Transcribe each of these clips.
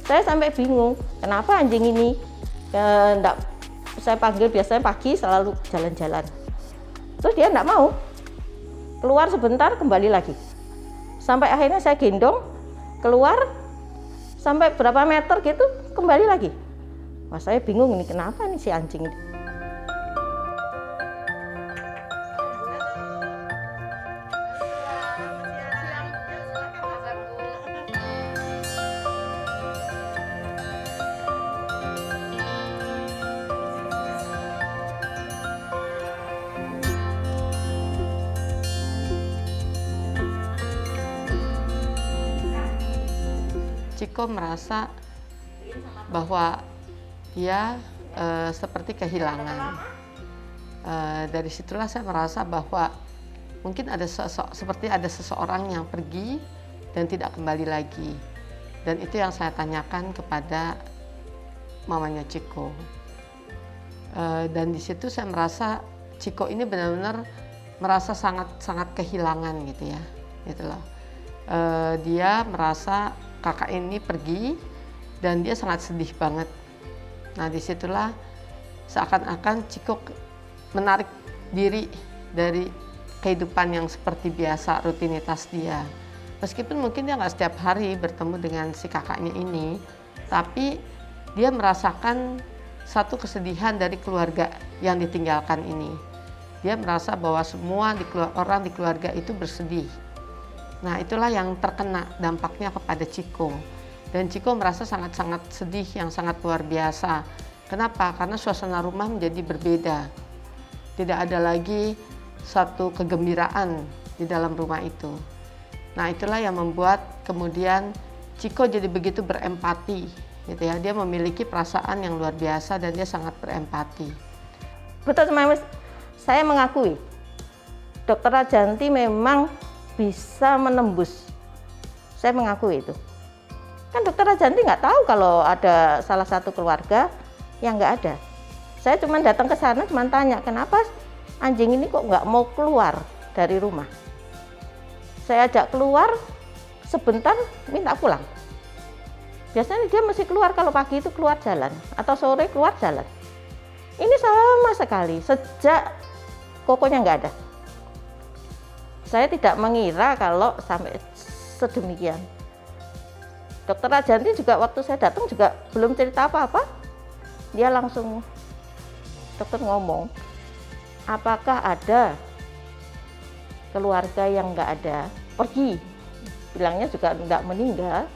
Saya sampai bingung, kenapa anjing ini enggak, saya panggil biasanya pagi selalu jalan-jalan. Terus dia enggak mau, keluar sebentar kembali lagi. Sampai akhirnya saya gendong, keluar, sampai berapa meter gitu, kembali lagi. Wah, saya bingung ini kenapa nih si anjing ini. Ciko merasa bahwa dia seperti kehilangan. Dari situlah saya merasa bahwa mungkin ada seperti ada seseorang yang pergi dan tidak kembali lagi. Dan itu yang saya tanyakan kepada mamanya Ciko. Dan di situ saya merasa Ciko ini benar-benar merasa sangat kehilangan gitu ya, gitu loh. Dia merasa kakak ini pergi dan dia sangat sedih banget. Nah, disitulah seakan-akan Ciko menarik diri dari kehidupan yang seperti biasa, rutinitas dia. Meskipun mungkin dia nggak setiap hari bertemu dengan si kakaknya ini, tapi dia merasakan satu kesedihan dari keluarga yang ditinggalkan ini. Dia merasa bahwa semua orang di keluarga itu bersedih. Nah, itulah yang terkena dampaknya kepada Ciko. Dan Ciko merasa sangat-sangat sedih yang sangat luar biasa. Kenapa? Karena suasana rumah menjadi berbeda. Tidak ada lagi satu kegembiraan di dalam rumah itu. Nah, itulah yang membuat kemudian Ciko jadi begitu berempati, gitu ya. Dia memiliki perasaan yang luar biasa dan dia sangat berempati. Betul, saya mengakui, Dokter Rajanti memang bisa menembus. Saya mengakui itu. Kan Dokter Rajanti nggak tahu kalau ada salah satu keluarga yang nggak ada. Saya cuma datang ke sana, cuma tanya, kenapa anjing ini kok nggak mau keluar dari rumah. Saya ajak keluar, sebentar minta pulang. Biasanya dia mesti keluar kalau pagi itu keluar jalan, atau sore keluar jalan. Ini sama sekali, sejak kokonya nggak ada. Saya tidak mengira kalau sampai sedemikian. Dokter Rajanti juga waktu saya datang juga belum cerita apa-apa. Dia langsung, dokter ngomong, apakah ada keluarga yang nggak ada? Pergi. Bilangnya juga nggak meninggal.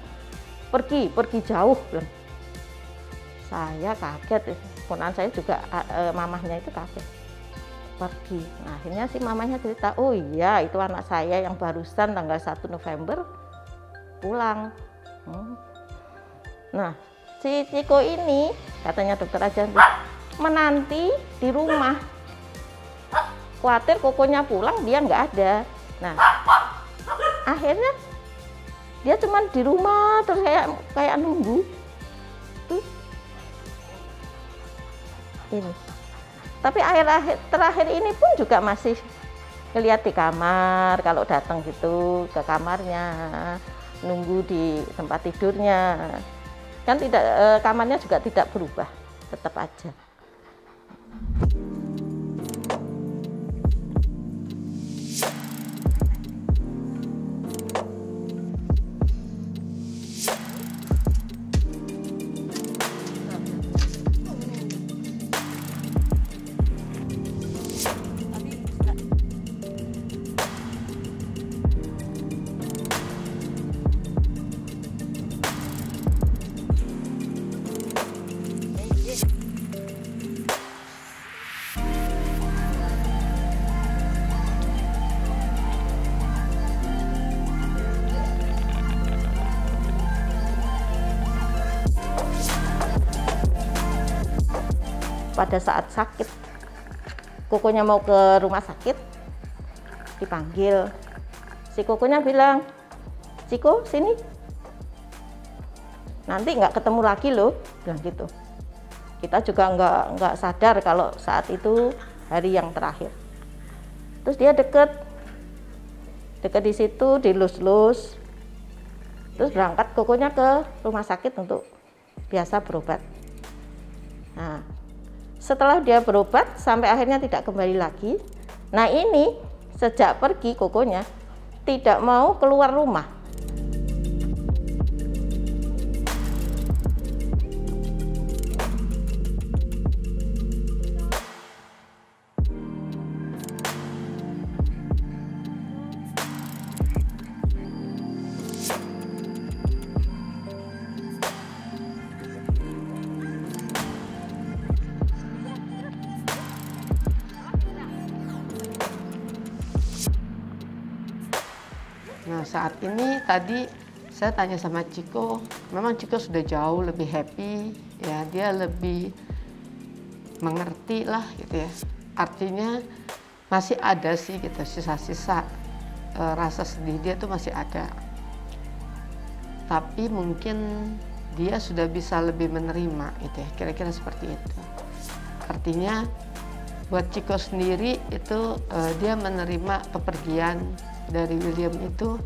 Pergi jauh. Bilang. Saya kaget, ponakan saya juga mamahnya itu kaget. Pergi. Nah, akhirnya si mamanya cerita, oh iya itu anak saya yang barusan tanggal 1 November pulang. Nah, si Ciko ini katanya Dokter Rajanti menanti di rumah, khawatir kokonya pulang dia nggak ada. Nah, akhirnya dia cuma di rumah terus kayak nunggu. Tuh. Ini. Tapi terakhir ini pun juga masih ngeliat di kamar, kalau datang gitu ke kamarnya, nunggu di tempat tidurnya. Kan tidak, kamarnya juga tidak berubah, tetap aja. pada saat sakit, Kokonya mau ke rumah sakit, dipanggil. Si Kokonya bilang, Ciko sini, nanti nggak ketemu lagi loh, bilang gitu. Kita juga nggak sadar kalau saat itu hari yang terakhir. Terus dia deket di situ, dilus-lus. Terus berangkat Kokonya ke rumah sakit untuk biasa berobat. Nah, setelah dia berobat sampai akhirnya tidak kembali lagi. Nah ini sejak pergi Kokonya tidak mau keluar rumah. Nah saat ini tadi saya tanya sama Ciko, memang Ciko sudah jauh lebih happy, ya dia lebih mengerti lah gitu ya. Artinya masih ada sih gitu sisa-sisa rasa sedih dia tuh masih ada. Tapi mungkin dia sudah bisa lebih menerima gitu ya, kira-kira seperti itu. Artinya buat Ciko sendiri itu dia menerima kepergian dari William itu,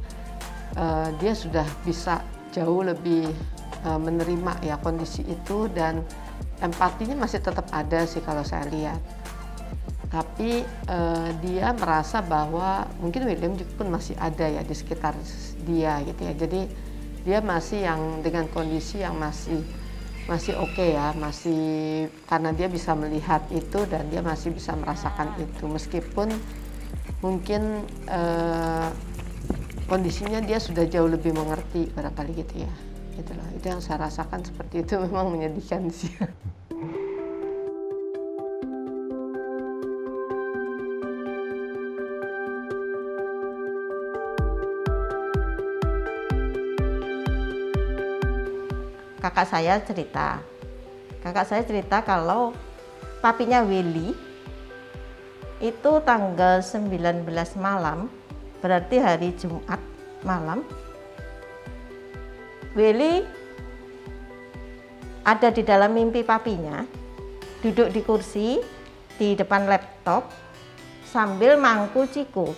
dia sudah bisa jauh lebih menerima ya kondisi itu, dan empatinya masih tetap ada sih kalau saya lihat. Tapi dia merasa bahwa mungkin William juga pun masih ada ya di sekitar dia gitu ya. Jadi dia masih yang dengan kondisi yang masih oke ya, masih karena dia bisa melihat itu dan dia masih bisa merasakan itu, meskipun mungkin kondisinya dia sudah jauh lebih mengerti barangkali gitu ya. Itulah, itu yang saya rasakan seperti itu. Memang menyedihkan sih. Kakak saya cerita kalau papinya Willy itu tanggal 19 malam, berarti hari Jumat malam, Willy ada di dalam mimpi papinya, duduk di kursi di depan laptop sambil mangku Ciko.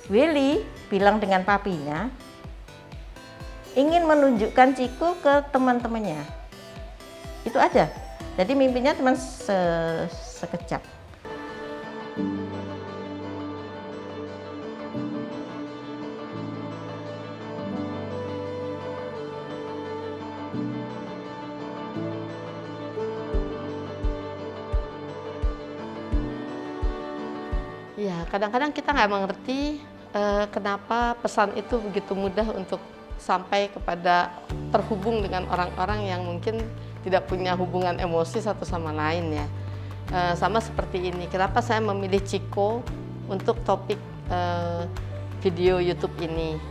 Willy bilang dengan papinya ingin menunjukkan Ciko ke teman-temannya. Itu aja. Jadi mimpinya cuma sekejap. Ya, kadang-kadang kita nggak mengerti kenapa pesan itu begitu mudah untuk sampai kepada terhubung dengan orang-orang yang mungkin tidak punya hubungan emosi satu sama lain ya. Sama seperti ini, kenapa saya memilih Ciko untuk topik video YouTube ini.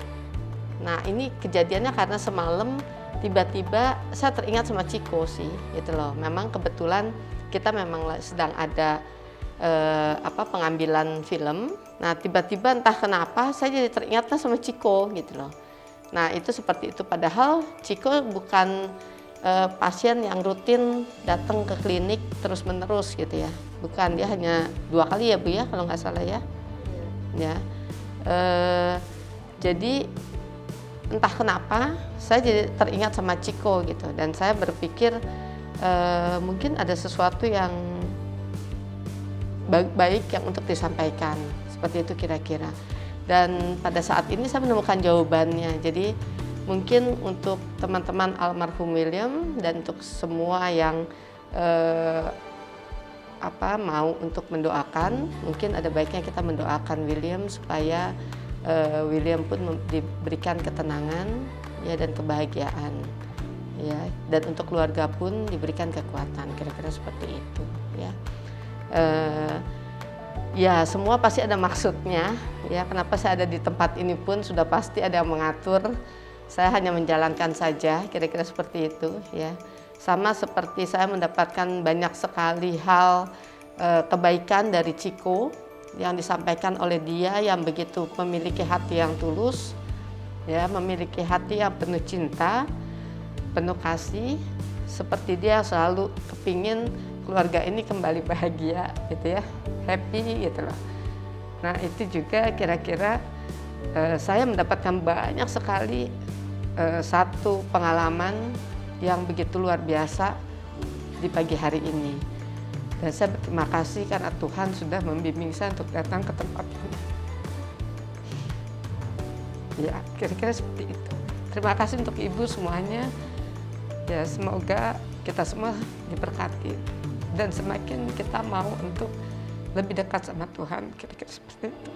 Nah ini kejadiannya karena semalam tiba-tiba saya teringat sama Ciko sih gitu loh. Memang kebetulan kita memang sedang ada pengambilan film. Nah tiba-tiba entah kenapa saya jadi teringatlah sama Ciko gitu loh. Nah itu seperti itu, padahal Ciko bukan pasien yang rutin datang ke klinik terus-menerus gitu ya. Bukan, dia hanya 2 kali ya Bu ya kalau nggak salah ya. Ya. Jadi entah kenapa saya jadi teringat sama Ciko gitu, dan saya berpikir mungkin ada sesuatu yang baik yang untuk disampaikan, seperti itu kira-kira. Dan pada saat ini saya menemukan jawabannya. Jadi mungkin untuk teman-teman almarhum William dan untuk semua yang mau untuk mendoakan, mungkin ada baiknya kita mendoakan William supaya William pun diberikan ketenangan ya dan kebahagiaan ya, dan untuk keluarga pun diberikan kekuatan, kira-kira seperti itu ya. Ya semua pasti ada maksudnya ya, kenapa saya ada di tempat ini pun sudah pasti ada yang mengatur. Saya hanya menjalankan saja, kira-kira seperti itu ya. Sama seperti saya mendapatkan banyak sekali hal kebaikan dari Chiko yang disampaikan oleh dia yang begitu memiliki hati yang tulus, ya, memiliki hati yang penuh cinta, penuh kasih, seperti dia selalu kepingin keluarga ini kembali bahagia gitu ya, happy gitu loh. Nah itu juga kira-kira saya mendapatkan banyak sekali satu pengalaman yang begitu luar biasa di pagi hari ini. Dan saya berterima kasih karena Tuhan sudah membimbing saya untuk datang ke tempat ini. Ya, kira-kira seperti itu. Terima kasih untuk Ibu semuanya. Ya, semoga kita semua diberkati dan semakin kita mau untuk lebih dekat sama Tuhan, kira-kira seperti itu.